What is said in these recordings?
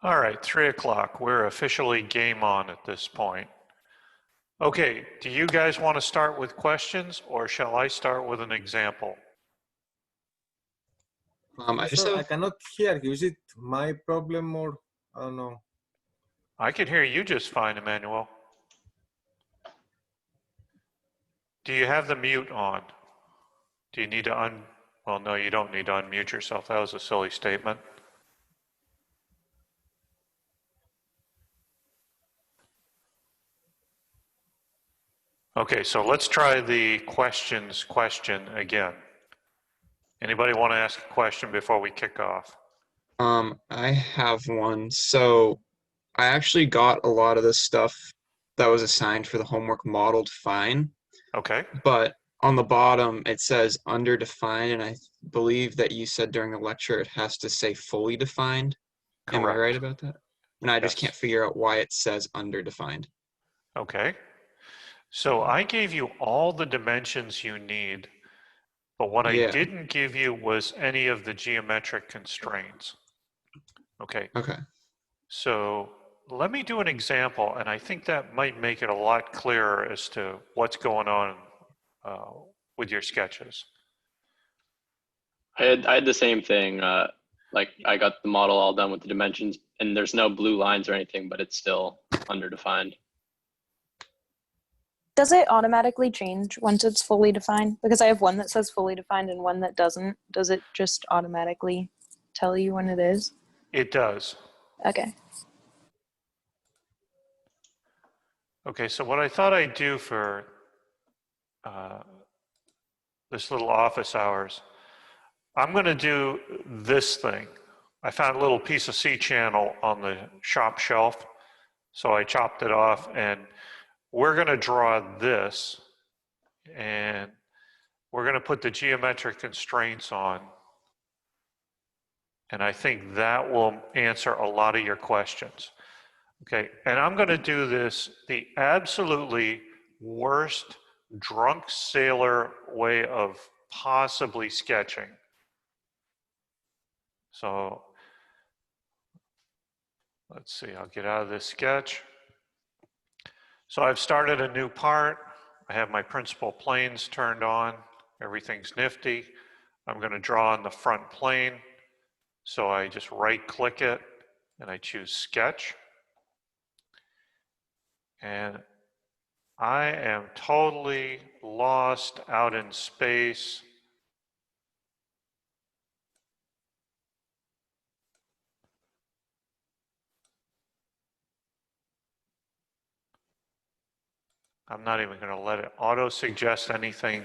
All right, 3 o'clock. We're officially game on at this point. Okay, do you guys want to start with questions or shall I start with an example? I just Sir, I have, cannot hear you. Is it my problem or I don't know? I can hear you just fine, Emmanuel. Do you have the mute on? Do you need to well, no, you don't need to unmute yourself. That was a silly statement. Okay, so let's try the questions question again. Anybody want to ask a question before we kick off? I have one. So I actually got a lot of this stuff that was assigned for the homework modeled fine, Okay. but on the bottom it says underdefined, and I believe that you said during the lecture it has to say fully defined. Am I right Correct. about that? And I just can't Yes. figure out why it says underdefined. Okay. So I gave you all the dimensions you need, but what I Yeah. didn't give you was any of the geometric constraints. Okay. Okay. So let me do an example, and I think that might make it a lot clearer as to what's going on uh, with your sketches. I had the same thing. Like I got the model all done with the dimensions, and there's no blue lines or anything, but it's still underdefined. Does it automatically change once it's fully defined? Because I have one that says fully defined and one that doesn't. Does it just automatically tell you when it is? It does. Okay. Okay, so what I thought I'd do for this little office hours, I'm going to do this thing. I found a little piece of C-channel on the shop shelf, so I chopped it off, and we're going to draw this, and we're going to put the geometric constraints on, and I think that will answer a lot of your questions. Okay, and I'm going to do this the absolutely worst drunk sailor way of possibly sketching. So let's see, I'll get out of this sketch. So I've started a new part. I have my principal planes turned on. Everything's nifty. I'm going to draw on the front plane. So I just right click it and I choose sketch. And I am totally lost out in space. I'm not even going to let it auto-suggest anything.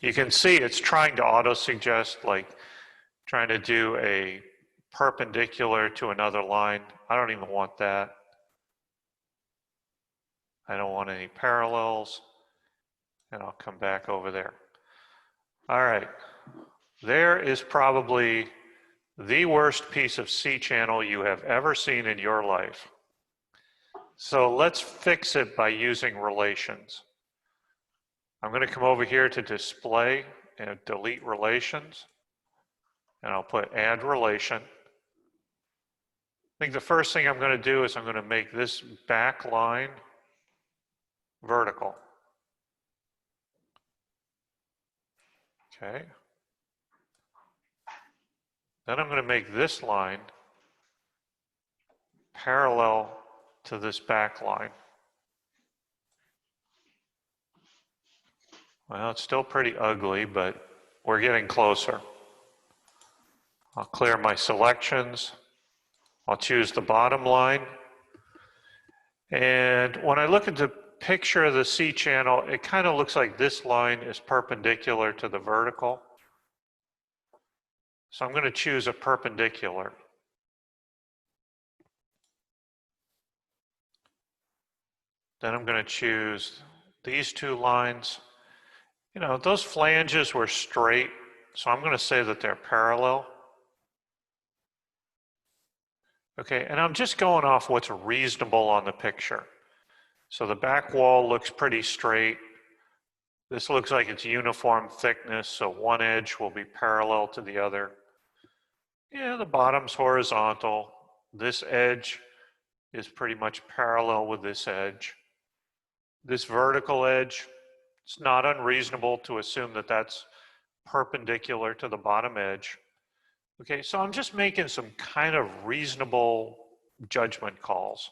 You can see it's trying to auto-suggest, like trying to do a perpendicular to another line. I don't even want that. I don't want any parallels. And I'll come back over there. All right. There is probably the worst piece of C-channel you have ever seen in your life. So let's fix it by using relations. I'm going to come over here to display and delete relations. And I'll put add relation. I think the first thing I'm going to do is I'm going to make this back line vertical. Okay. Then I'm going to make this line parallel to this back line. Well, it's still pretty ugly, but we're getting closer. I'll clear my selections. I'll choose the bottom line. And when I look at the picture of the C-channel, it kind of looks like this line is perpendicular to the vertical. So I'm going to choose a perpendicular. Then I'm going to choose these two lines. You know, those flanges were straight, so I'm going to say that they're parallel. Okay, and I'm just going off what's reasonable on the picture. So the back wall looks pretty straight. This looks like it's uniform thickness, so one edge will be parallel to the other. Yeah, the bottom's horizontal. This edge is pretty much parallel with this edge. This vertical edge, it's not unreasonable to assume that that's perpendicular to the bottom edge. Okay, so I'm just making some kind of reasonable judgment calls.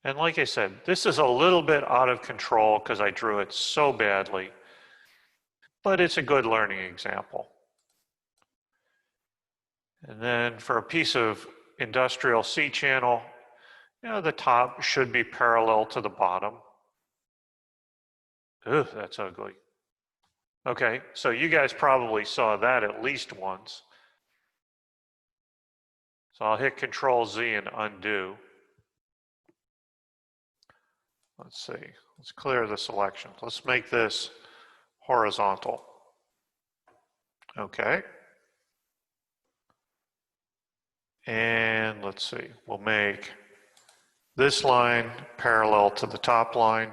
And like I said, this is a little bit out of control because I drew it so badly, but it's a good learning example. And then for a piece of industrial C channel, you know, the top should be parallel to the bottom. Ugh, that's ugly. Okay, so you guys probably saw that at least once. So I'll hit Control Z and undo. Let's see, let's clear the selection. Let's make this horizontal. Okay. And let's see, we'll make this line parallel to the top line.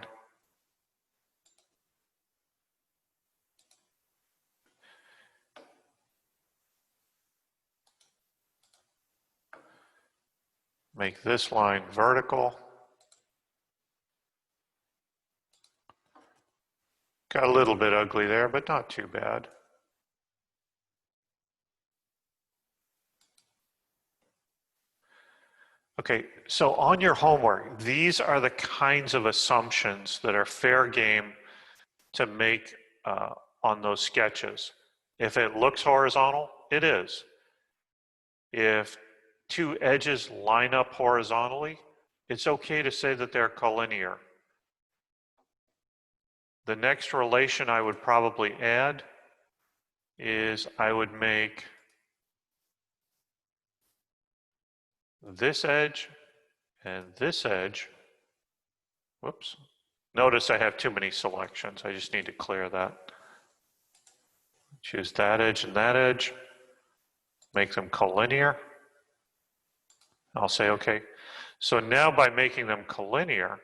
Make this line vertical. Got a little bit ugly there, but not too bad. Okay, so on your homework, these are the kinds of assumptions that are fair game to make on those sketches. If it looks horizontal, it is. If two edges line up horizontally, it's okay to say that they're collinear. The next relation I would probably add is I would make this edge and this edge. Whoops. Notice I have too many selections. I just need to clear that. Choose that edge and that edge. Make them collinear. I'll say okay. So now by making them collinear,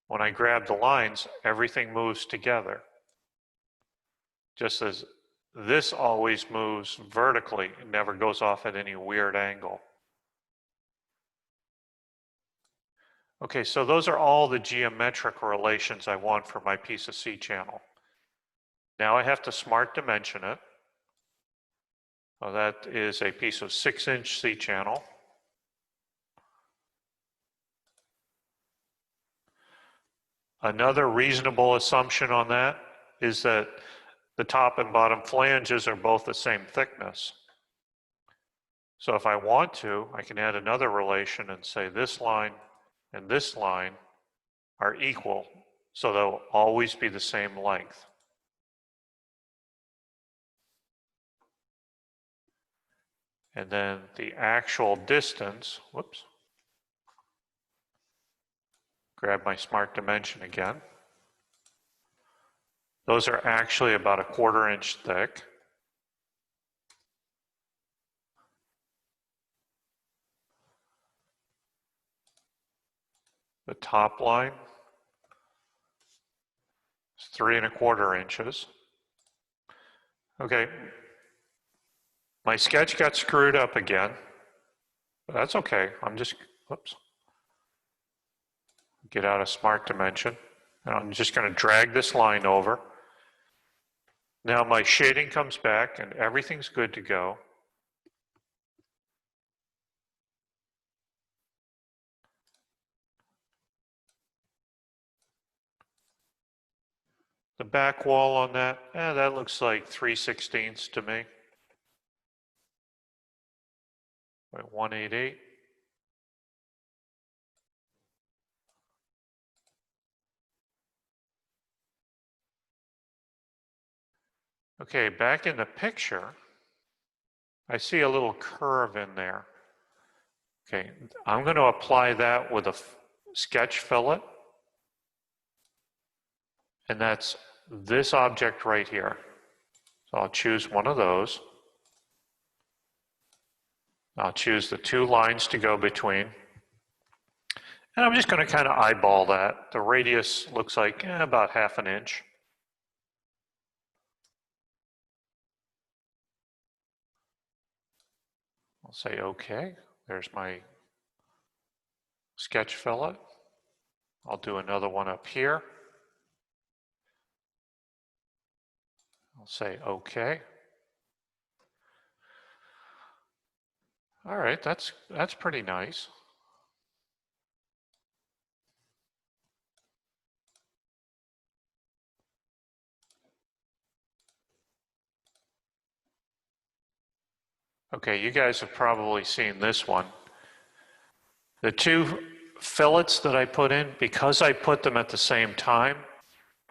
when I grab the lines, everything moves together. Just as this always moves vertically, it never goes off at any weird angle. Okay, so those are all the geometric relations I want for my piece of C channel. Now I have to smart dimension it. Well, that is a piece of 6-inch C channel. Another reasonable assumption on that is that the top and bottom flanges are both the same thickness. So if I want to, I can add another relation and say this line and this line are equal, so they'll always be the same length. And then the actual distance, whoops, grab my smart dimension again. Those are actually about 1/4 inch thick. The top line is 3 1/4 inches. Okay, my sketch got screwed up again, but that's okay. I'm just, whoops, get out of smart dimension. And I'm just going to drag this line over. Now my shading comes back and everything's good to go. The back wall on that, that looks like 3/16 to me. 188. Okay, back in the picture, I see a little curve in there. Okay, I'm going to apply that with a sketch fillet. And that's this object right here. So I'll choose one of those. I'll choose the 2 lines to go between. And I'm just going to kind of eyeball that. The radius looks like about 1/2 inch. I'll say okay. There's my sketch fillet. I'll do another one up here. I'll say okay. All right, that's pretty nice. Okay, you guys have probably seen this one. The two fillets that I put in, because I put them at the same time,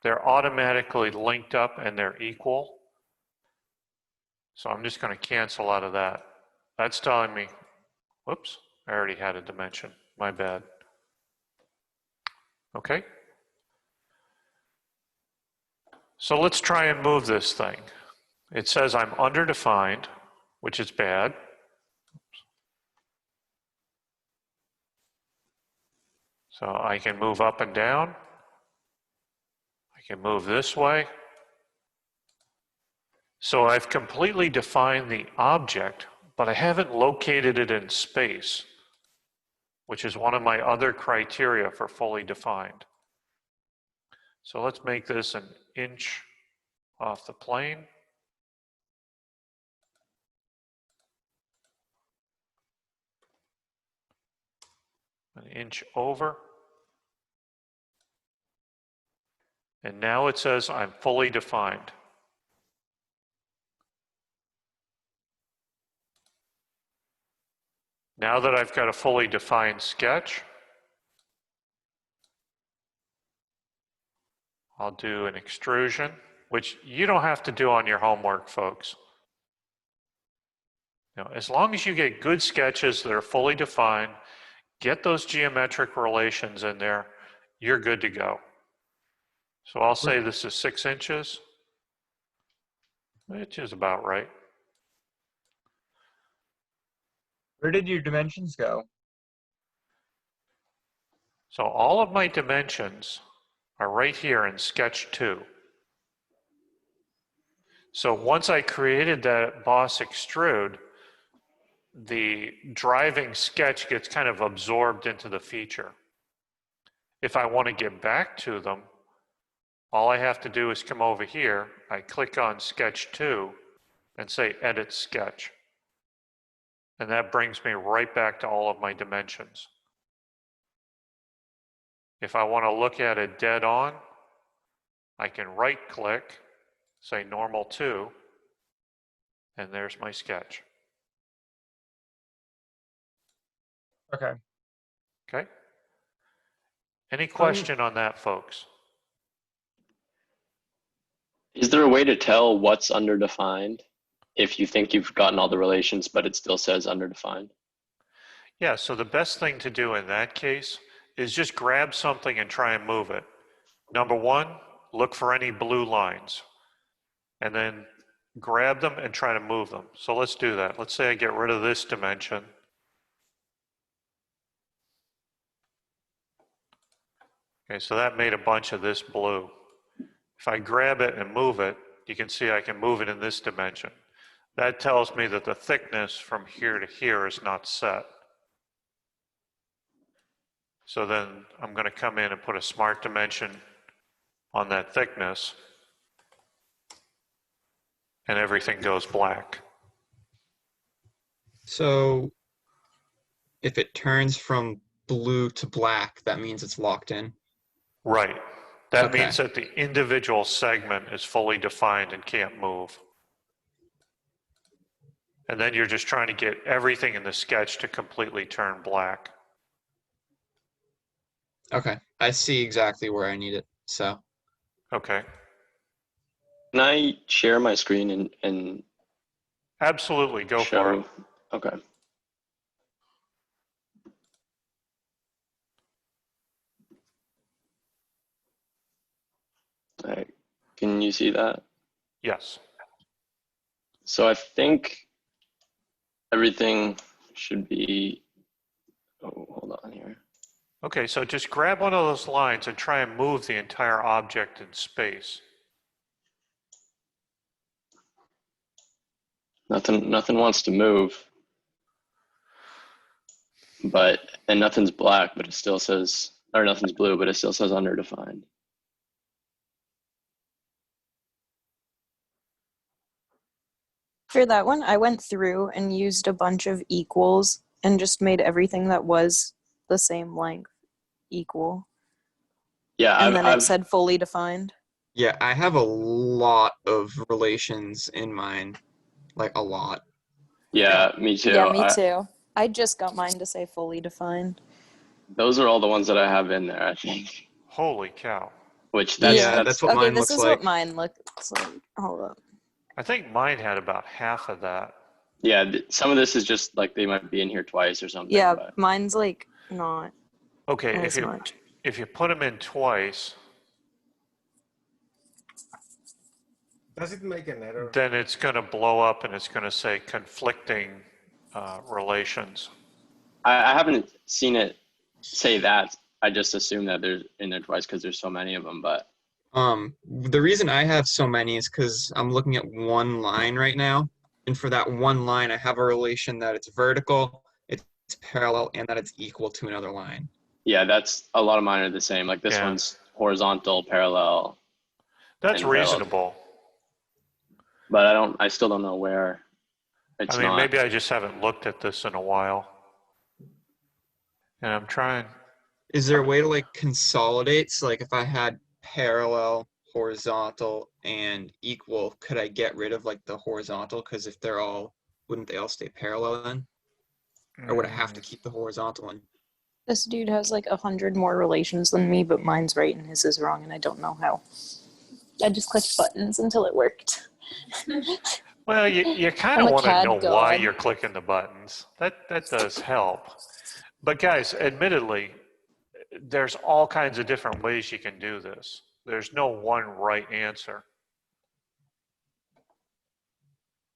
they're automatically linked up and they're equal. So I'm just going to cancel out of that. That's telling me, whoops, I already had a dimension. My bad. Okay. So let's try and move this thing. It says I'm underdefined, which is bad. So I can move up and down. I can move this way. So I've completely defined the object, but I haven't located it in space, which is one of my other criteria for fully defined. So let's make this 1 inch off the plane. An inch over. And now it says I'm fully defined. Now that I've got a fully defined sketch, I'll do an extrusion, which you don't have to do on your homework, folks. Now, as long as you get good sketches that are fully defined, get those geometric relations in there, you're good to go. So I'll say this is 6 inches, which is about right. Where did your dimensions go? So all of my dimensions are right here in sketch 2. So once I created that boss extrude, the driving sketch gets kind of absorbed into the feature. If I want to get back to them, all I have to do is come over here, I click on sketch 2 and say edit sketch. And that brings me right back to all of my dimensions. If I want to look at it dead on, I can right click, say normal 2, and there's my sketch. Okay. Okay? Any question on that, folks? Is there a way to tell what's underdefined if you think you've gotten all the relations, but it still says underdefined? Yeah, so the best thing to do in that case is just grab something and try and move it. Number 1, look for any blue lines. And then grab them and try to move them. So let's do that. Let's say I get rid of this dimension. Okay, so that made a bunch of this blue. If I grab it and move it, you can see I can move it in this dimension. That tells me that the thickness from here to here is not set. So then I'm going to come in and put a smart dimension on that thickness, and everything goes black. So if it turns from blue to black, that means it's locked in. Right. That Okay. means that the individual segment is fully defined and can't move. And then you're just trying to get everything in the sketch to completely turn black. Okay. I see exactly where I need it. So Okay. Can I share my screen and Absolutely, go show? for it. Okay. All right. Can you see that? Yes. So I think everything should be, oh, hold on here. Okay, so just grab one of those lines and try and move the entire object in space. Nothing wants to move, and nothing's black, but it still says, or nothing's blue, but it still says underdefined. For that one, I went through and used a bunch of equals and just made everything that was the same length equal. Yeah, And then it said fully defined. Yeah, I have a lot of relations in mine, like a lot. yeah, me too. Yeah, me too. I just got mine to say fully defined. Those are all the ones that I have in there, I think. Holy cow. Which Yeah, that's what Okay, mine this looks is like. what mine looks like. Hold up. I think mine had about half of that. yeah, some of this is just like they might be in here twice or something. Yeah, But mine's like not Okay, as much. if you put them in twice, Does it make an error? then it's going to blow up and it's going to say conflicting relations. I haven't seen it say that. I just assume that they're in there twice because there's so many of them. But The reason I have so many is because I'm looking at one line right now, and for that one line, I have a relation that it's vertical, it's parallel, and that it's equal to another line. yeah, that's a lot of mine are the same. Like this Yeah. one's horizontal, parallel. That's and parallel. reasonable. But I still don't know where it's I mean, not. maybe I just haven't looked at this in a while. And I'm trying. Is there a way to like consolidate? So like if I had parallel, horizontal, and equal, could I get rid of like the horizontal? Because if they're all, wouldn't they all stay parallel then? Or would I have to keep the horizontal one? This dude has like 100 more relations than me, but mine's right and his is wrong, and I don't know how. I just clicked buttons until it worked. Well, you kind I'm of a want to CAD know why god. you're clicking the buttons. That does help. But guys, admittedly, there's all kinds of different ways you can do this. There's no one right answer.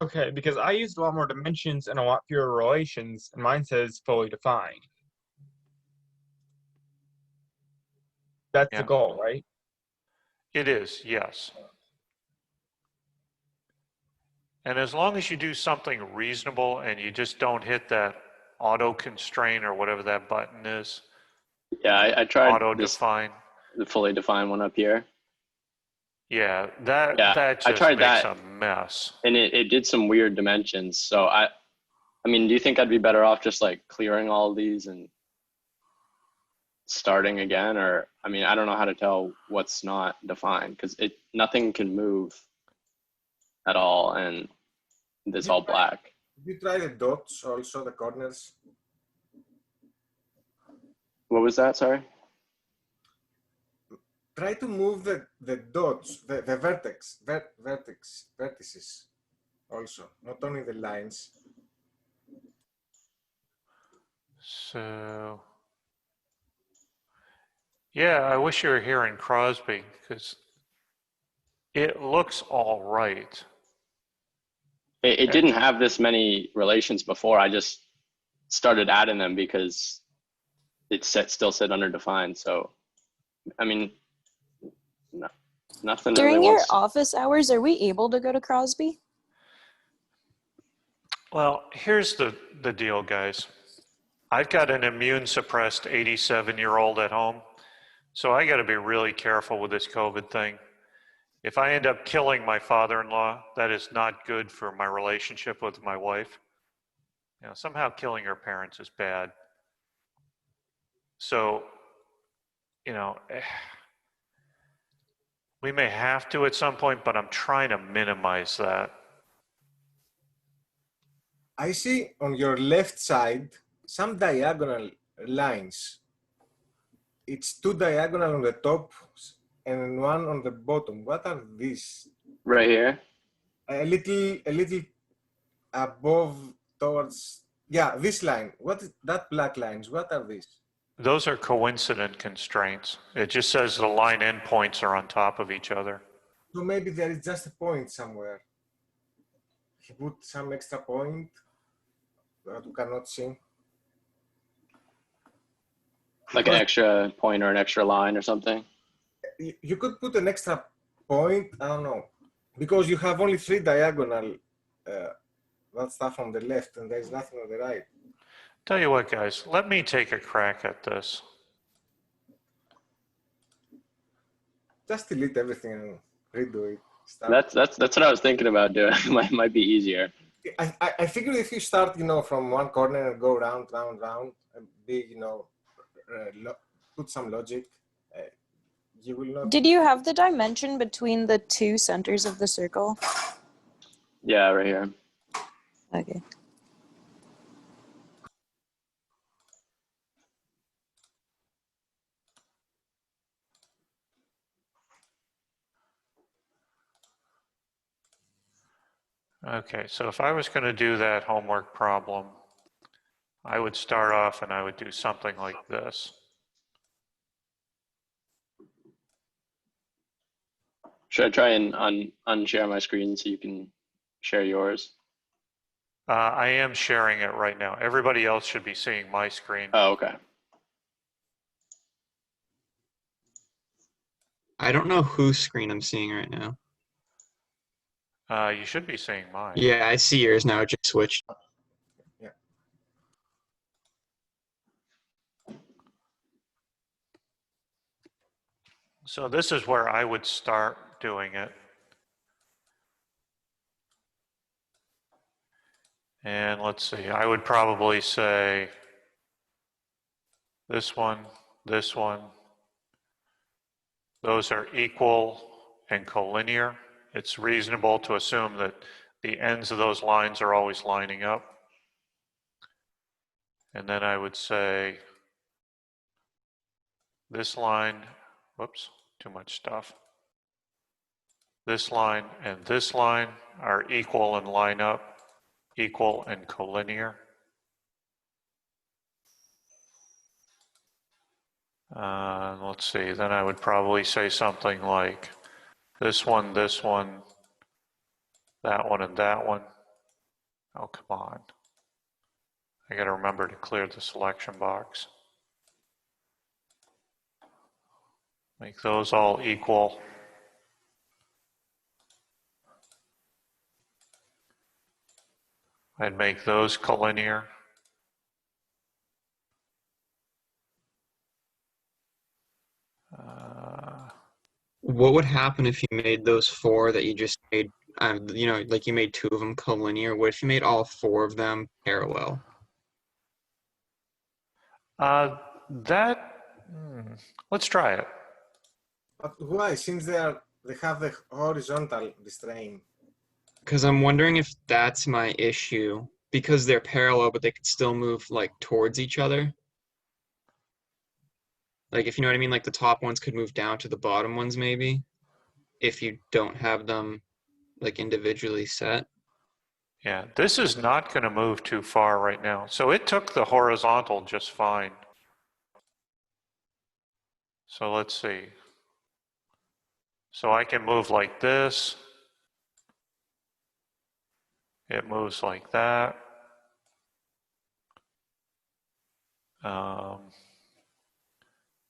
Okay, because I used a lot more dimensions and a lot fewer relations, and mine says fully defined. That's Yeah. the goal, right? It is, yes. And as long as you do something reasonable and you just don't hit that auto constraint or whatever that button is, Yeah, I tried auto this define. the fully defined one up here. Yeah, Yeah, that I just tried makes that. a mess. And it did some weird dimensions. So I mean, do you think I'd be better off just like clearing all of these and starting again? Or I mean, I don't know how to tell what's not defined because nothing can move at all, and it's all black. Did you try the dots also, the corners? What was that? Sorry. Try to move the dots, the vertices also, not only the lines. So, yeah, I wish you were here in Crosby because it looks all right. It didn't have this many relations before. I just started adding them because it still said underdefined. So, I mean, nothing During really your wants. office hours, are we able to go to Crosby? Well, here's the deal, guys. I've got an immune suppressed 87-year-old at home, so I got to be really careful with this COVID thing. If I end up killing my father-in-law, that is not good for my relationship with my wife. You know, somehow killing her parents is bad. So, you know, we may have to at some point, but I'm trying to minimize that. I see on your left side some diagonal lines. It's two diagonal on the top and one on the bottom. What are these? Right here. A little above towards, yeah, this line. What is that black lines? What are these? Those are coincident constraints. It just says the line endpoints are on top of each other. So maybe there is just a point somewhere. He put some extra point that you cannot see. Like an Because extra point or an extra line or something. you could put an extra point, I don't know, because you have only 3 diagonal that stuff on the left and there's nothing on the right. Tell you what, guys, let me take a crack at this. Just delete everything and redo it. Start. That's what I was thinking about doing. might be easier. I figure if you start, from one corner and go round, and be, put some logic, you will not. Did you have the dimension between the two centers of the circle? Yeah, right here. Okay. Okay, so if I was going to do that homework problem, I would start off and I would do something like this. Should I try and unshare my screen so you can share yours? I am sharing it right now. Everybody else should be seeing my screen. Oh, okay. I don't know whose screen I'm seeing right now. You should be seeing mine. Yeah, I see yours now. It just switched. So this is where I would start doing it. And let's see, I would probably say this one, those are equal and collinear. It's reasonable to assume that the ends of those lines are always lining up. And then I would say this line, whoops, too much stuff. This line and this line are equal and line up, equal and collinear. Let's see, then I would probably say something like this one, that one, and that one. Oh, come on. I got to remember to clear the selection box. Make those all equal. I'd make those collinear. What would happen if you made those 4 that you just made, like you made 2 of them collinear? What if you made all 4 of them parallel? Let's try it. But why? Since they have the horizontal restraint. Because I'm wondering if that's my issue. Because they're parallel, but they could still move like towards each other. Like, if you know what I mean, like the top ones could move down to the bottom ones, maybe, if you don't have them like individually set. Yeah, this is not going to move too far right now. So it took the horizontal just fine. So let's see. So I can move like this. It moves like that.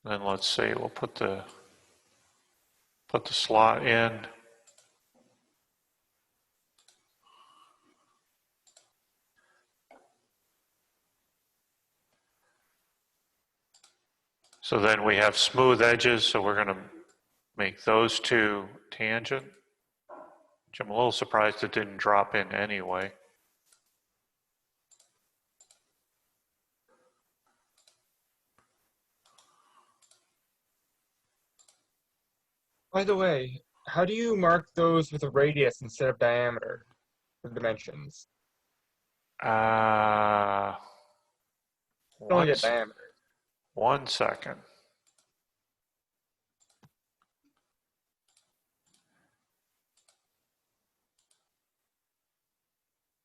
Then let's see, we'll put the slot in. So then we have smooth edges, so we're going to make those 2 tangent, which I'm a little surprised it didn't drop in anyway. By the way, how do you mark those with a radius instead of diameter for dimensions? Uh, Only one, a diameter. 1 second.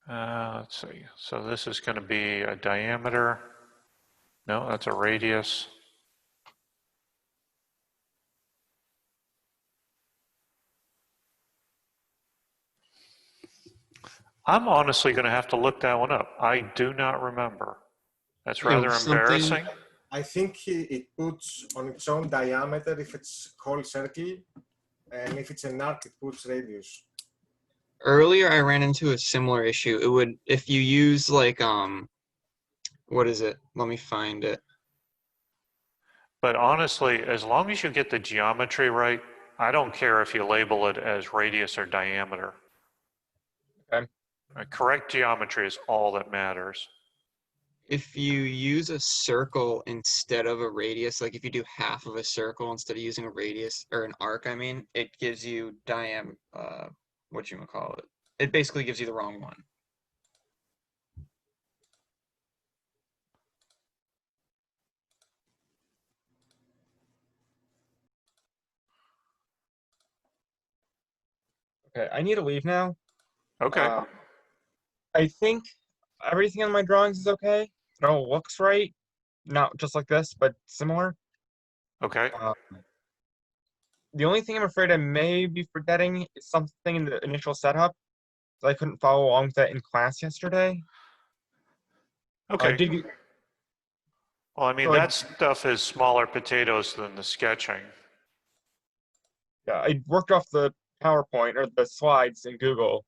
Let's see. So this is going to be a diameter. No, that's a radius. I'm honestly going to have to look that one up. I do not remember. That's rather something- embarrassing. I think it puts on its own diameter if it's whole circle, and if it's an arc, it puts radius. Earlier, I ran into a similar issue. It would, if you use like, what is it? Let me find it. But honestly, as long as you get the geometry right, I don't care if you label it as radius or diameter. Okay. Correct geometry is all that matters. If you use a circle instead of a radius, like if you do half of a circle instead of using a radius or an arc, I mean, it gives you whatchamacallit. It basically gives you the wrong one. Okay, I need to leave now. Okay. I think everything in my drawings is okay. It all looks right. Not just like this, but similar. Okay. Uh, the only thing I'm afraid I may be forgetting is something in the initial setup that I couldn't follow along with that in class yesterday. I Okay. did get, Well, I mean, so that stuff is smaller potatoes than the sketching. yeah, I worked off the PowerPoint or the slides in Google,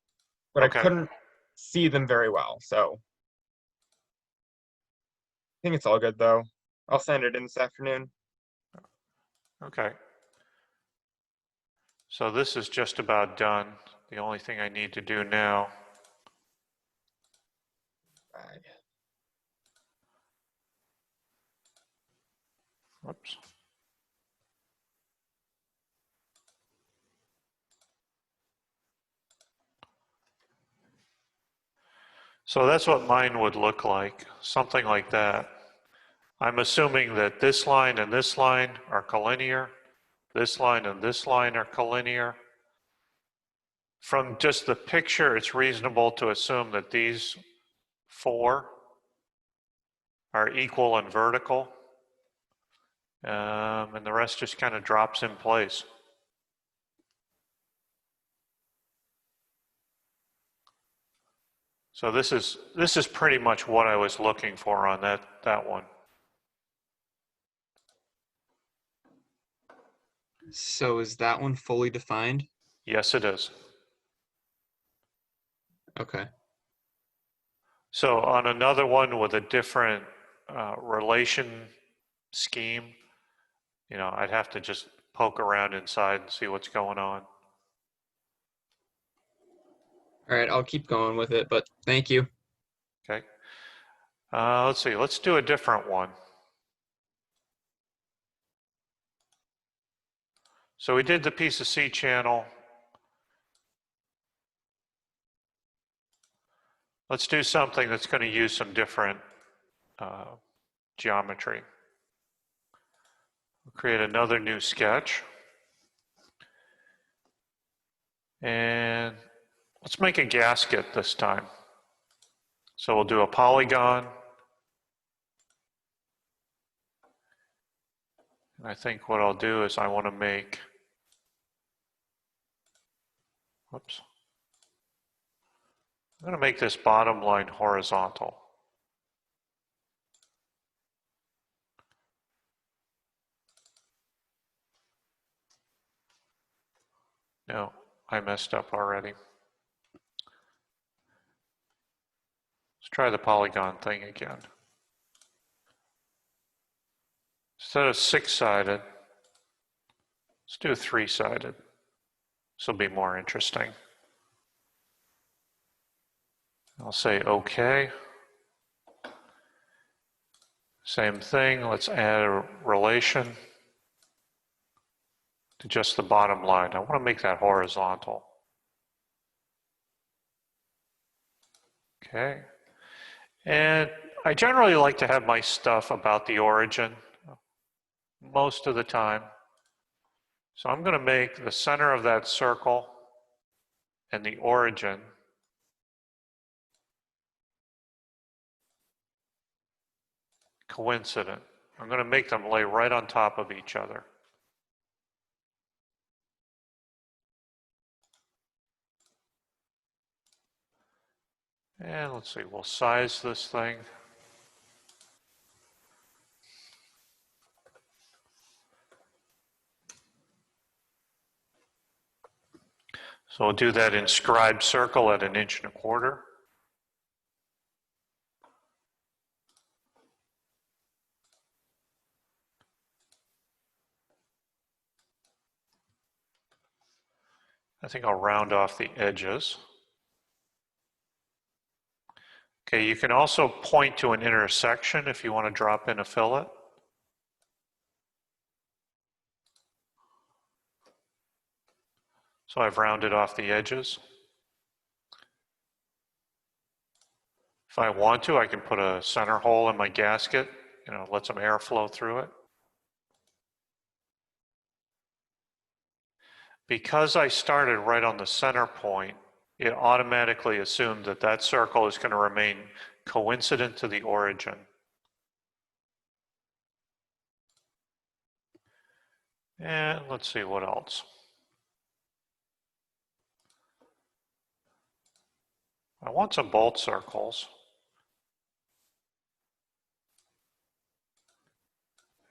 but I Okay. couldn't see them very well. So I think it's all good though. I'll send it in this afternoon. Okay. So this is just about done. The only thing I need to do now. Bye. Whoops. So that's what mine would look like, something like that. I'm assuming that this line and this line are collinear. This line and this line are collinear. From just the picture, it's reasonable to assume that these four are equal and vertical. And the rest just kind of drops in place. So this is pretty much what I was looking for on that one. So is that one fully defined? Yes, it is. Okay. So on another one with a different relation scheme, you know, I'd have to just poke around inside and see what's going on. All right, I'll keep going with it, but thank you. Okay. Let's see. Let's do a different one. So we did the piece of C channel. Let's do something that's going to use some different geometry. We'll create another new sketch. And let's make a gasket this time. So we'll do a polygon. And I think what I'll do is I want to make, whoops. I'm going to make this bottom line horizontal. No, I messed up already. Let's try the polygon thing again. Instead of six-sided, let's do three-sided. This will be more interesting. I'll say OK. Same thing, let's add a relation to just the bottom line. I want to make that horizontal. Okay. And I generally like to have my stuff about the origin most of the time. So I'm going to make the center of that circle and the origin coincident. I'm going to make them lay right on top of each other. And let's see, we'll size this thing. So we'll do that inscribed circle at 1.25 inches. I think I'll round off the edges. Okay, you can also point to an intersection if you want to drop in a fillet. So I've rounded off the edges. If I want to, I can put a center hole in my gasket, let some air flow through it. Because I started right on the center point, it automatically assumed that that circle is going to remain coincident to the origin. And let's see what else. I want some bolt circles.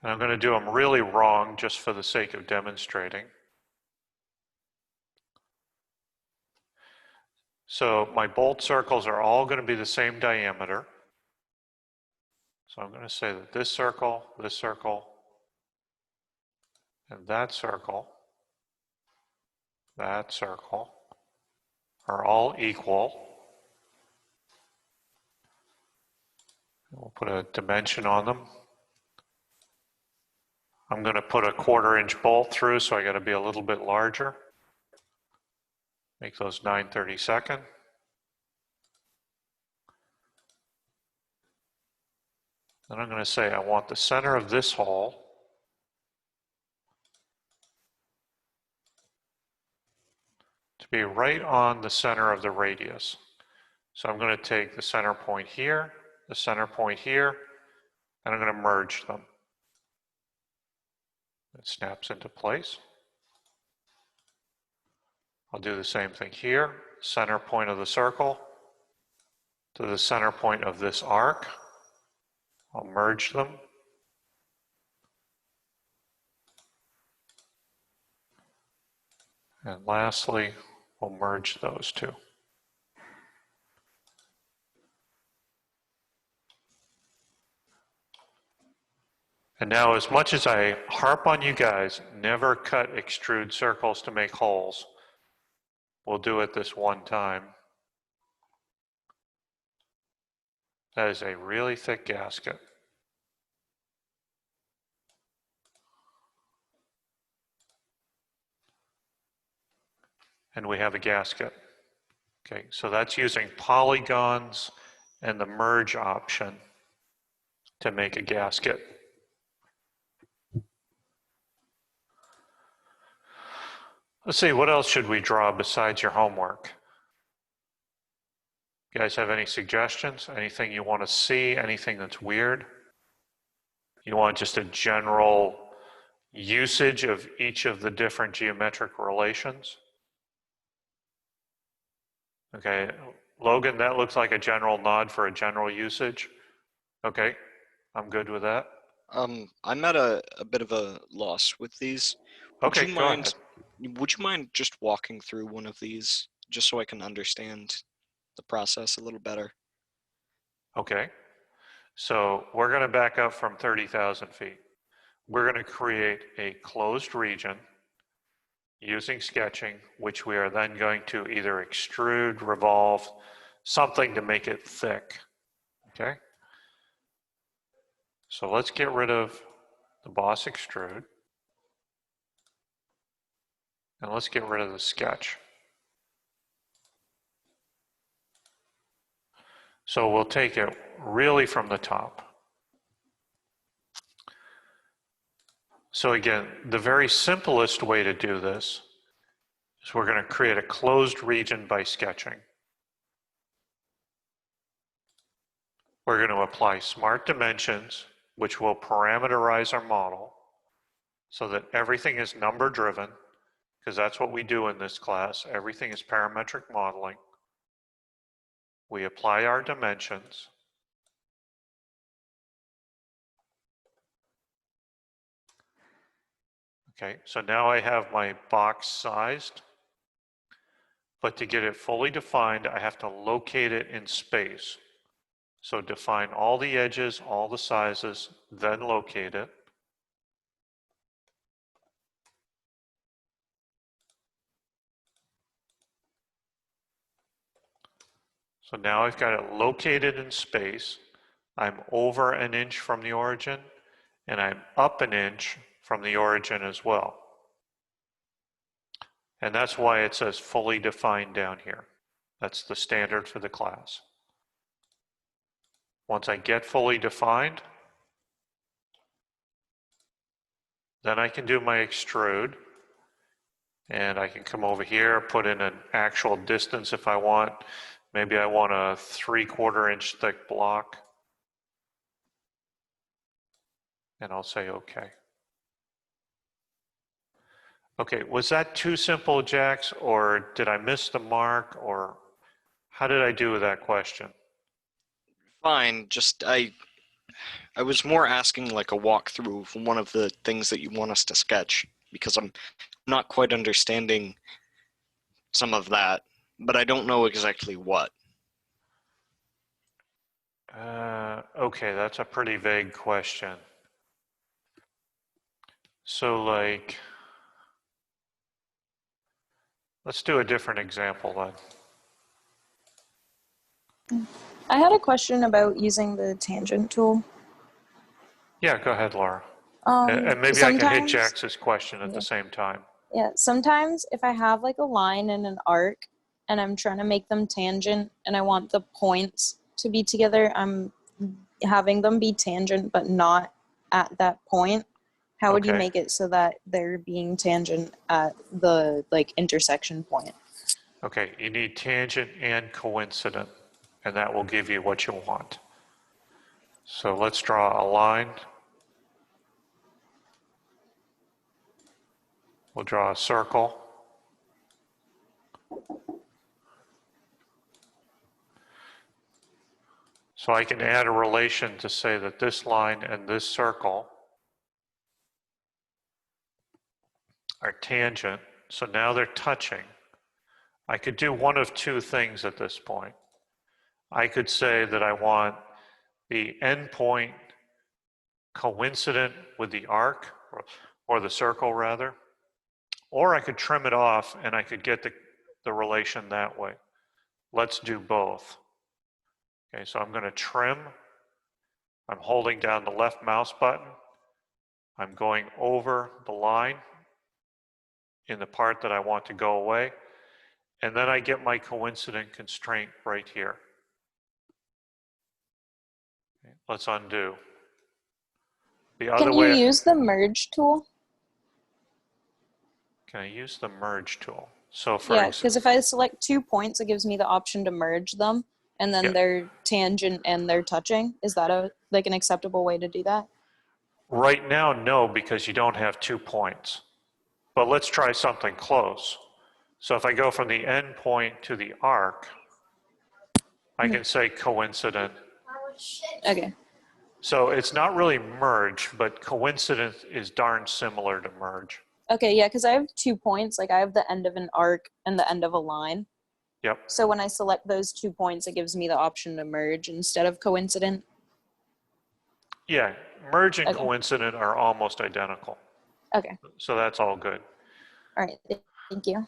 And I'm going to do them really wrong just for the sake of demonstrating. So my bolt circles are all going to be the same diameter. So I'm going to say that this circle, and that circle are all equal. We'll put a dimension on them. I'm going to put a 1/4 inch bolt through, so I got to be a little bit larger. Make those 9/32. Then I'm going to say I want the center of this hole to be right on the center of the radius. So I'm going to take the center point here, the center point here, and I'm going to merge them. It snaps into place. I'll do the same thing here, center point of the circle to the center point of this arc. I'll merge them. And lastly, we'll merge those two. And now, as much as I harp on you guys, never cut extrude circles to make holes, we'll do it this one time. That is a really thick gasket. And we have a gasket. Okay, so that's using polygons and the merge option to make a gasket. Let's see, what else should we draw besides your homework? You guys have any suggestions? Anything you want to see? Anything that's weird? You want just a general usage of each of the different geometric relations? Okay, Logan, that looks like a general nod for a general usage. Okay, I'm good with that. I'm at a bit of a loss with these. Okay, go ahead. Would you mind just walking through one of these just so I can understand the process a little better? Okay, so we're going to back up from 30,000 feet. We're going to create a closed region using sketching, which we are then going to either extrude, revolve, something to make it thick. Okay? So let's get rid of the boss extrude. And let's get rid of the sketch. So we'll take it really from the top. So again, the very simplest way to do this is we're going to create a closed region by sketching. We're going to apply smart dimensions, which will parameterize our model so that everything is number driven, because that's what we do in this class. Everything is parametric modeling. We apply our dimensions. Okay, so now I have my box sized. But to get it fully defined, I have to locate it in space. So define all the edges, all the sizes, then locate it. So now I've got it located in space. I'm over an inch from the origin, and I'm up an inch from the origin as well. And that's why it says fully defined down here. That's the standard for the class. Once I get fully defined, then I can do my extrude. And I can come over here, put in an actual distance if I want. Maybe I want a 3/4 inch thick block. And I'll say okay. Okay, was that too simple, Jax, or did I miss the mark, or how did I do with that question? Fine. Just I was more asking like a walkthrough of one of the things that you want us to sketch because I'm not quite understanding some of that, but I don't know exactly what. Okay, that's a pretty vague question. So like, let's do a different example then. I had a question about using the tangent tool. Yeah, go ahead, Laura. And maybe I can hit sometimes- Jax's question at Yeah. the same time. Yeah, sometimes if I have like a line and an arc and I'm trying to make them tangent and I want the points to be together, I'm having them be tangent but not at that point. How would you Okay. make it so that they're being tangent at the like intersection point? Okay, you need tangent and coincident, and that will give you what you want. So let's draw a line. We'll draw a circle. So I can add a relation to say that this line and this circle are tangent. So now they're touching. I could do one of two things at this point. I could say that I want the endpoint coincident with the arc, or the circle rather, or I could trim it off and I could get the relation that way. Let's do both. Okay, so I'm going to trim. I'm holding down the left mouse button. I'm going over the line in the part that I want to go away. And then I get my coincident constraint right here. Okay, let's undo. The other Can you way, use the merge tool? can I use the merge tool? So Yeah, because if I select 2 points, it gives me the option to merge them, and then Yeah. they're tangent and they're touching. Is that an acceptable way to do that? right now, no, because you don't have 2 points. But let's try something close. So if I go from the end point to the arc, I can say coincident. Okay. So it's not really merge, but coincident is darn similar to merge. Okay, yeah, because I have 2 points. Like I have the end of an arc and the end of a line. Yep. So when I select those 2 points, it gives me the option to merge instead of coincident. Yeah, merge and Okay. coincident are almost identical. Okay. So that's all good. All right. Thank you.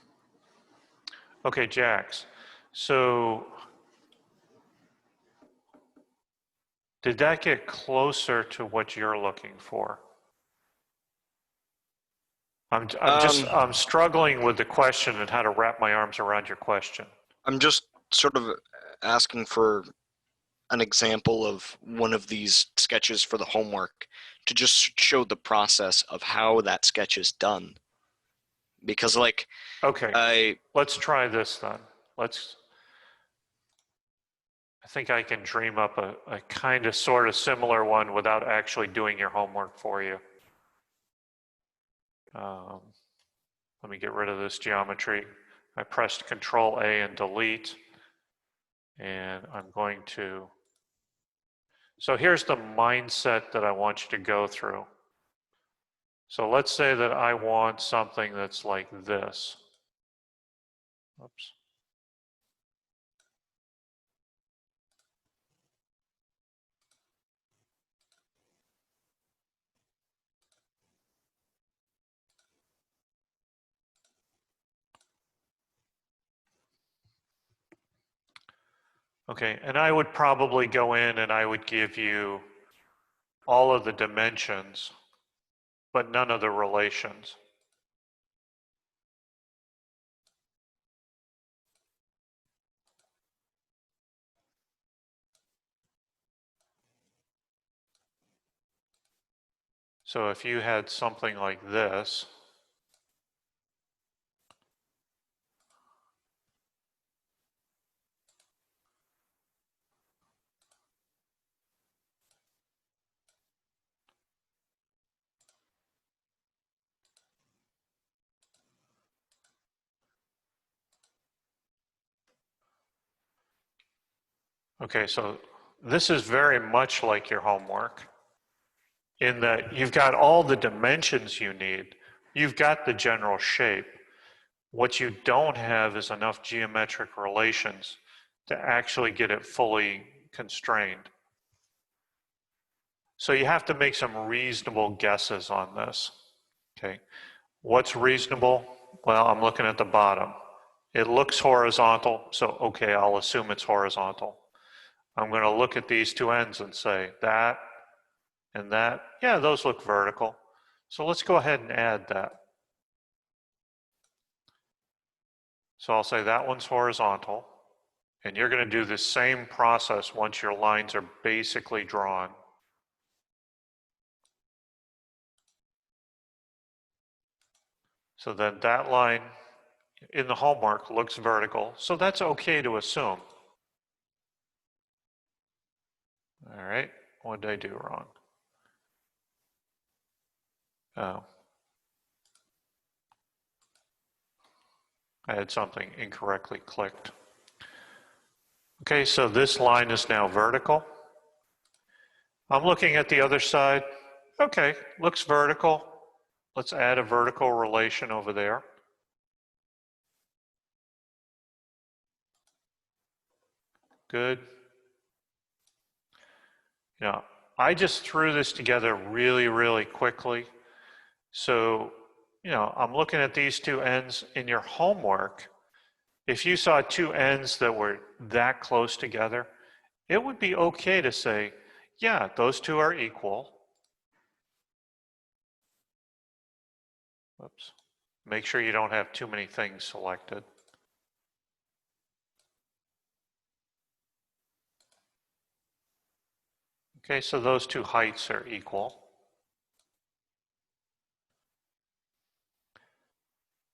Okay, Jax. So did that get closer to what you're looking for? I'm struggling with the question and how to wrap my arms around your question. I'm just sort of asking for an example of one of these sketches for the homework to just show the process of how that sketch is done. Because like, Okay, let's try this then. I think I can dream up a kind of sort of similar one without actually doing your homework for you. Let me get rid of this geometry. I pressed Control A and delete. And I'm going to, so here's the mindset that I want you to go through. So let's say that I want something that's like this. Oops. Okay, and I would probably go in and I would give you all of the dimensions, but none of the relations. So if you had something like this, okay, so this is very much like your homework in that you've got all the dimensions you need. You've got the general shape. What you don't have is enough geometric relations to actually get it fully constrained. So you have to make some reasonable guesses on this. Okay, what's reasonable? Well, I'm looking at the bottom. It looks horizontal, so okay, I'll assume it's horizontal. I'm going to look at these two ends and say that and that, yeah, those look vertical. So let's go ahead and add that. So I'll say that one's horizontal, and you're going to do the same process once your lines are basically drawn. So then that line in the homework looks vertical, so that's okay to assume. All right, what did I do wrong? Oh. I had something incorrectly clicked. Okay, so this line is now vertical. I'm looking at the other side. Okay, looks vertical. Let's add a vertical relation over there. Good. Now, I just threw this together really, really quickly. So, I'm looking at these two ends in your homework. If you saw two ends that were that close together, it would be okay to say, yeah, those two are equal. Whoops. Make sure you don't have too many things selected. Okay, so those two heights are equal.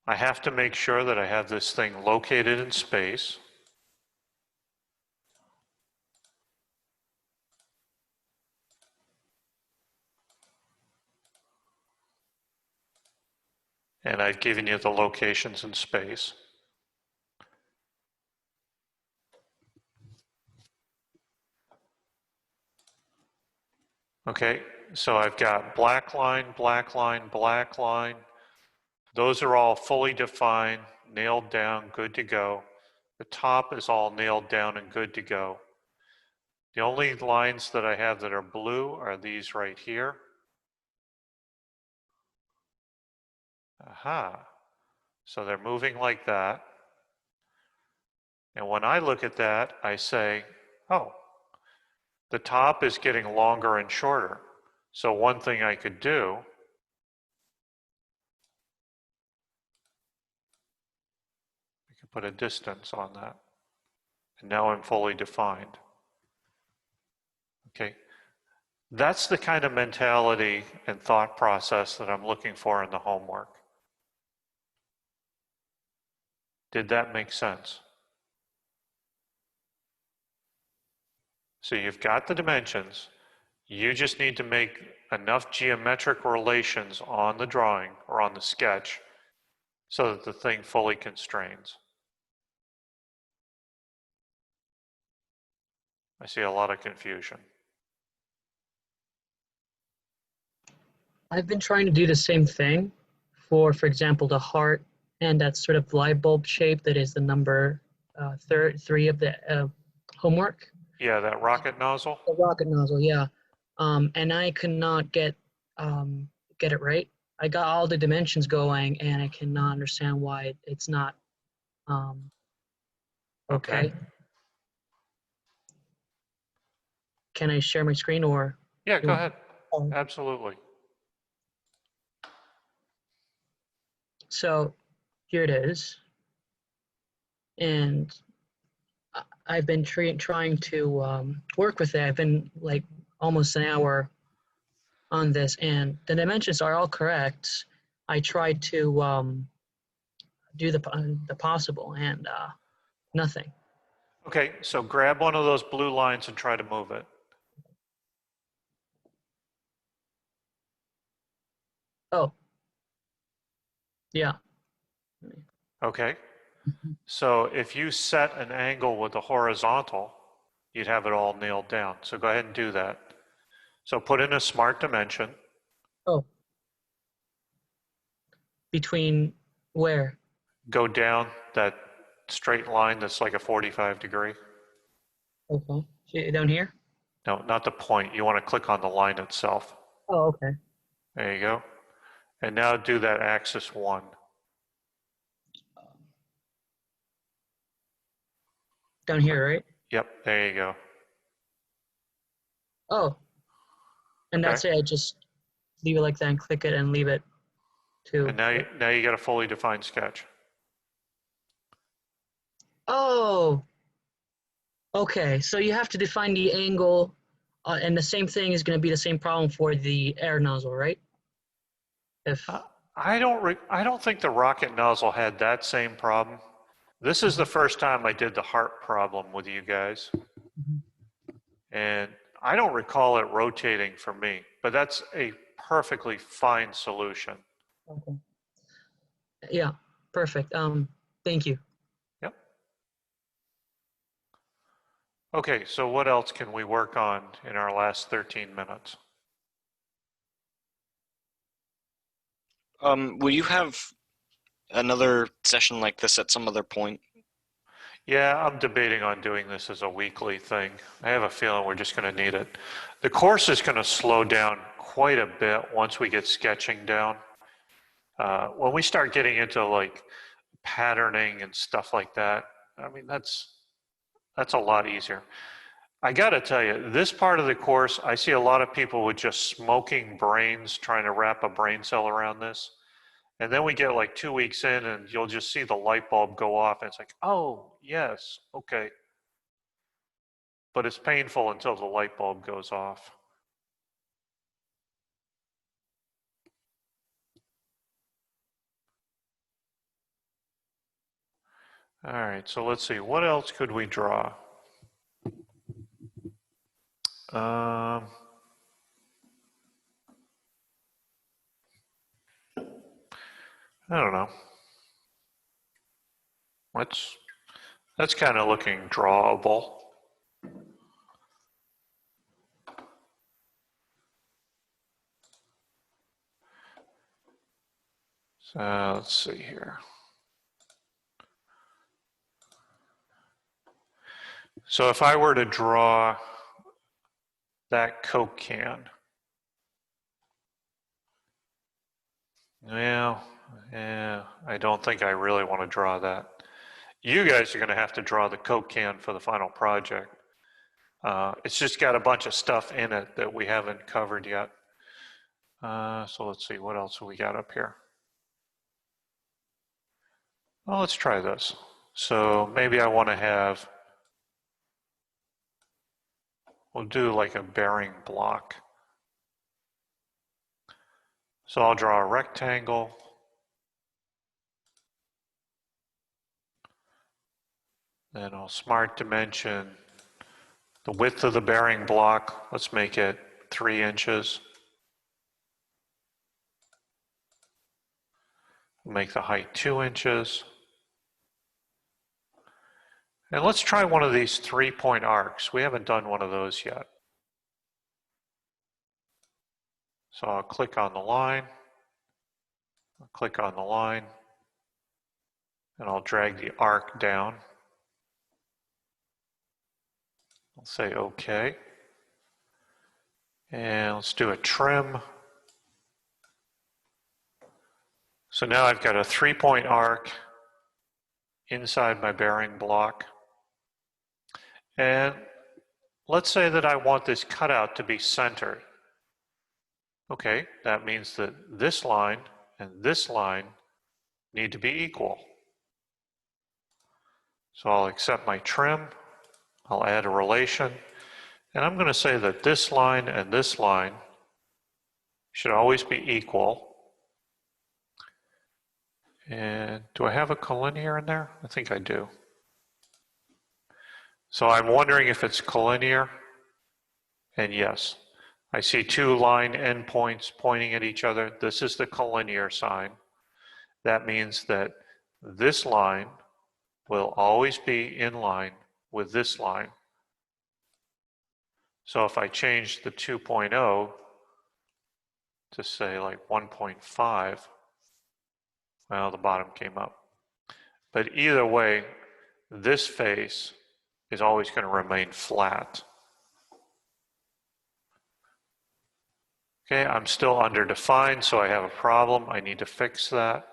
I have to make sure that I have this thing located in space. And I've given you the locations in space. Okay, so I've got black line, black line, black line. Those are all fully defined, nailed down, good to go. The top is all nailed down and good to go. The only lines that I have that are blue are these right here. Aha. So they're moving like that. And when I look at that, I say, oh, the top is getting longer and shorter. So one thing I could do I could put a distance on that. And now I'm fully defined. Okay. That's the kind of mentality and thought process that I'm looking for in the homework. Did that make sense? So you've got the dimensions. You just need to make enough geometric relations on the drawing or on the sketch so that the thing fully constrains. I see a lot of confusion. I've been trying to do the same thing for example, the heart and that sort of light bulb shape that is the number 3 of the homework. Yeah, that rocket nozzle. The rocket nozzle, yeah. And I could not get it right. I got all the dimensions going, and I cannot understand why it's not okay. can I share my screen or? Yeah, go You- ahead. Oh, Absolutely. So here it is. And I've been trying to work with it. I've been like almost an hour on this, and the dimensions are all correct. I tried to do the possible, and nothing. Okay, so grab one of those blue lines and try to move it. Oh, yeah. Okay, so if you set an angle with the horizontal, you'd have it all nailed down. So go ahead and do that. So put in a smart dimension. Oh, between where? Go down that straight line that's like a 45 degree. Okay. Down here? No, not the point. You want to click on the line itself. Oh, okay. There you go. And now do that axis 1. Down here, right? Yep, there you go. Oh, and Okay. that's it. I just leave it like that and click it and leave it to. And now you got a fully defined sketch. Oh, okay. So you have to define the angle, and the same thing is going to be the same problem for the air nozzle, right? If I don't think the rocket nozzle had that same problem. This is the first time I did the heart problem with you guys. And I don't recall it rotating for me, but that's a perfectly fine solution. okay. Yeah, perfect. Thank you. Yep. Okay, so what else can we work on in our last 13 minutes? Will you have another session like this at some other point? Yeah, I'm debating on doing this as a weekly thing. I have a feeling we're just going to need it. The course is going to slow down quite a bit once we get sketching down. When we start getting into like patterning and stuff like that, I mean, that's a lot easier. I got to tell you, this part of the course, I see a lot of people with just smoking brains trying to wrap a brain cell around this. And then we get like 2 weeks in and you'll just see the light bulb go off and it's like, oh, yes, okay. But it's painful until the light bulb goes off. All right, so let's see, what else could we draw? I don't know. That's kind of looking drawable. So let's see here. So if I were to draw that Coke can, well, yeah, I don't think I really want to draw that. You guys are going to have to draw the Coke can for the final project. It's just got a bunch of stuff in it that we haven't covered yet. So let's see, what else have we got up here? Well, let's try this. So maybe I want to have, we'll do like a bearing block. So I'll draw a rectangle. Then I'll smart dimension the width of the bearing block. Let's make it 3 inches. Make the height 2 inches. And let's try one of these 3-point arcs. We haven't done one of those yet. So I'll click on the line. I'll click on the line. And I'll drag the arc down. I'll say OK. And let's do a trim. So now I've got a 3-point arc inside my bearing block. And let's say that I want this cutout to be centered. Okay, that means that this line and this line need to be equal. So I'll accept my trim, I'll add a relation, and I'm going to say that this line and this line should always be equal. And do I have a collinear in there? I think I do. So I'm wondering if it's collinear, and yes. I see two line endpoints pointing at each other. This is the collinear sign. That means that this line will always be in line with this line. So if I change the 2.0 to say like 1.5, well, the bottom came up. But either way, this face is always going to remain flat. Okay, I'm still underdefined, so I have a problem. I need to fix that.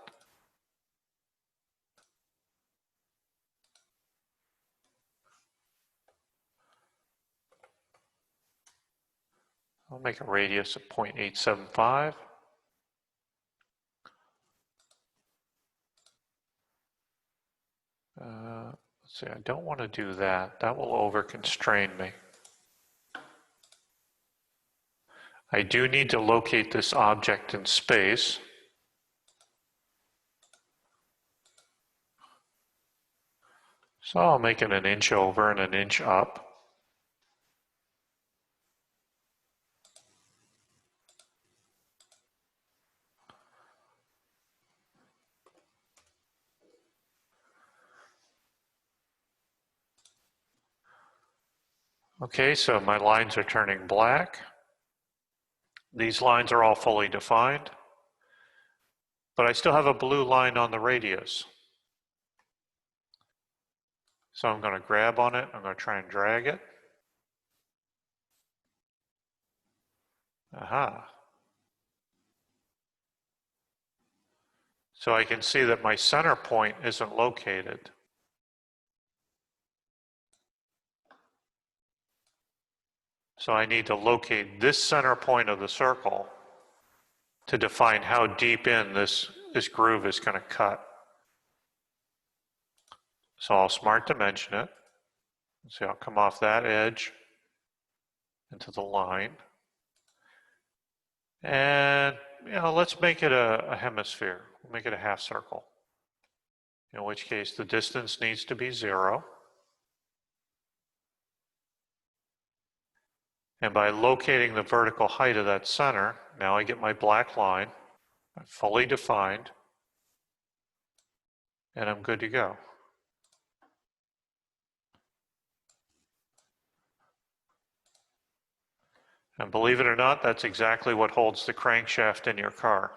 I'll make a radius of 0.875. Let's see, I don't want to do that. That will over-constrain me. I do need to locate this object in space. So I'll make it an inch over and an inch up. Okay, so my lines are turning black. These lines are all fully defined, but I still have a blue line on the radius. So I'm going to grab on it, I'm going to try and drag it. Aha. So I can see that my center point isn't located. So I need to locate this center point of the circle to define how deep in this groove is going to cut. So I'll smart dimension it. So I'll come off that edge into the line. And let's make it a hemisphere. We'll make it a half circle. In which case the distance needs to be 0. And by locating the vertical height of that center, now I get my black line, fully defined, and I'm good to go. And believe it or not, that's exactly what holds the crankshaft in your car.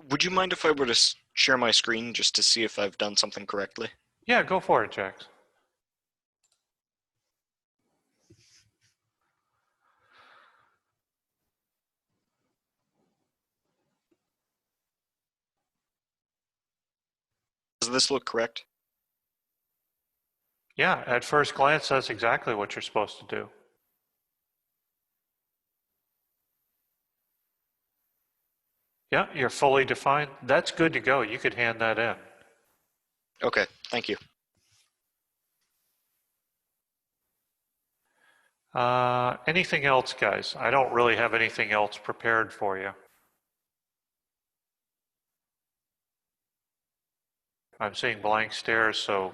Would you mind if I were to share my screen just to see if I've done something correctly? Yeah, go for it, Jax. Does this look correct? Yeah, at first glance, that's exactly what you're supposed to do. Yeah, you're fully defined. That's good to go. You could hand that in. Okay, thank you. Anything else, guys? I don't really have anything else prepared for you. I'm seeing blank stares, so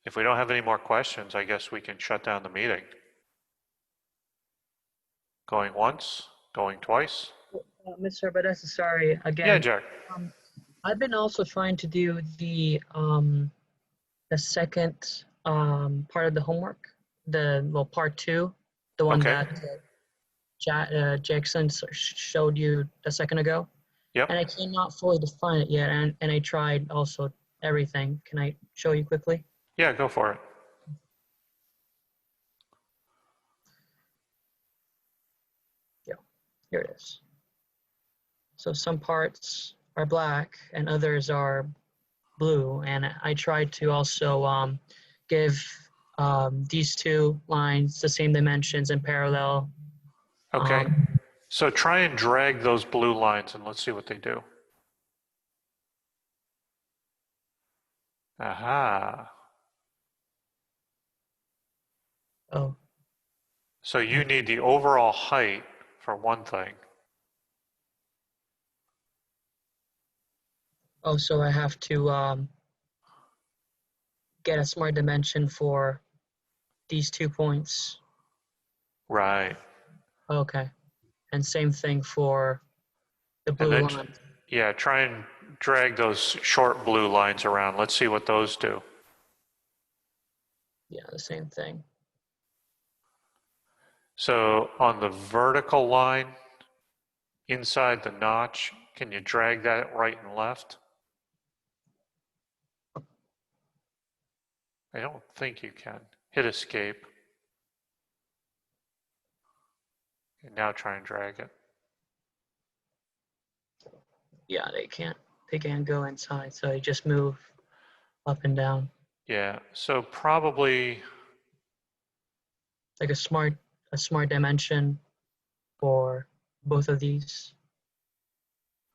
if we don't have any more questions, I guess we can shut down the meeting. Going once, going twice. Mr. Badessa, sorry again. Yeah, Jack. I've been also trying to do the second part of the homework, part 2, the one Okay. that Jackson showed you a second ago. Yep. And I cannot fully define it yet, and I tried also everything. Can I show you quickly? Yeah, go for it. Yeah, here it is. So some parts are black and others are blue, and I tried to also give these two lines the same dimensions and parallel. Okay. So try and drag those blue lines and let's see what they do. Aha. Oh, So you need the overall height for one thing. oh, so I have to get a smart dimension for these 2 points. Right. Okay, and same thing for the And blue then, line. yeah, try and drag those short blue lines around. Let's see what those do. Yeah, the same thing. So on the vertical line, inside the notch, can you drag that right and left? I don't think you can. Hit escape. And now try and drag it. Yeah, they can't go inside, so you just move up and down. Yeah, so probably, Like a smart dimension for both of these,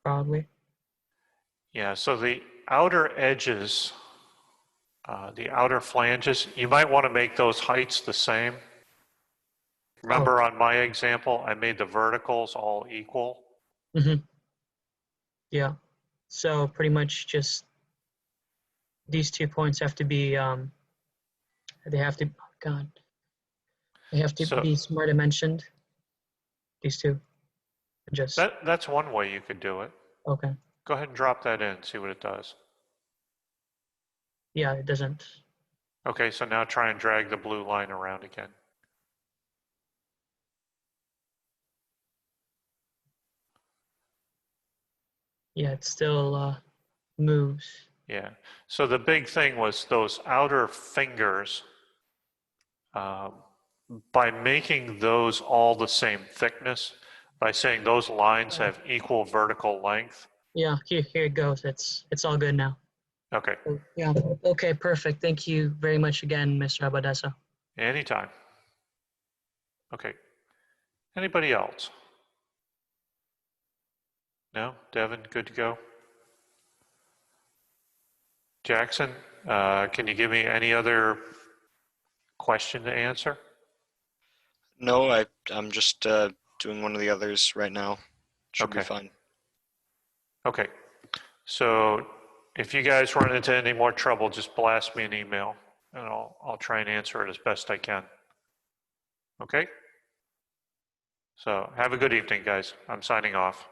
probably. yeah, so the outer edges, the outer flanges, you might want to make those heights the same. Remember on my example, I made the verticals all equal. Mm-hmm. Yeah. So pretty much just these 2 points have to be they have to God they have to So be smart dimensioned. These two. Just that's one way you could do it. okay. Go ahead and drop that in, see what it does. Yeah, it doesn't. Okay, so now try and drag the blue line around again. Yeah, it still moves. Yeah, so the big thing was those outer fingers, by making those all the same thickness, by saying those lines have equal vertical length. Yeah, here it goes. It's all good now. Okay, Yeah. Okay, perfect. Thank you very much again, Mr. Abadesa. anytime. Okay, anybody else? No? Devin, good to go? Jackson, can you give me any other question to answer? No, I'm just doing one of the others right now. Should be Okay. fine. Okay, so if you guys run into any more trouble, just blast me an email and I'll try and answer it as best I can. Okay? So have a good evening, guys. I'm signing off.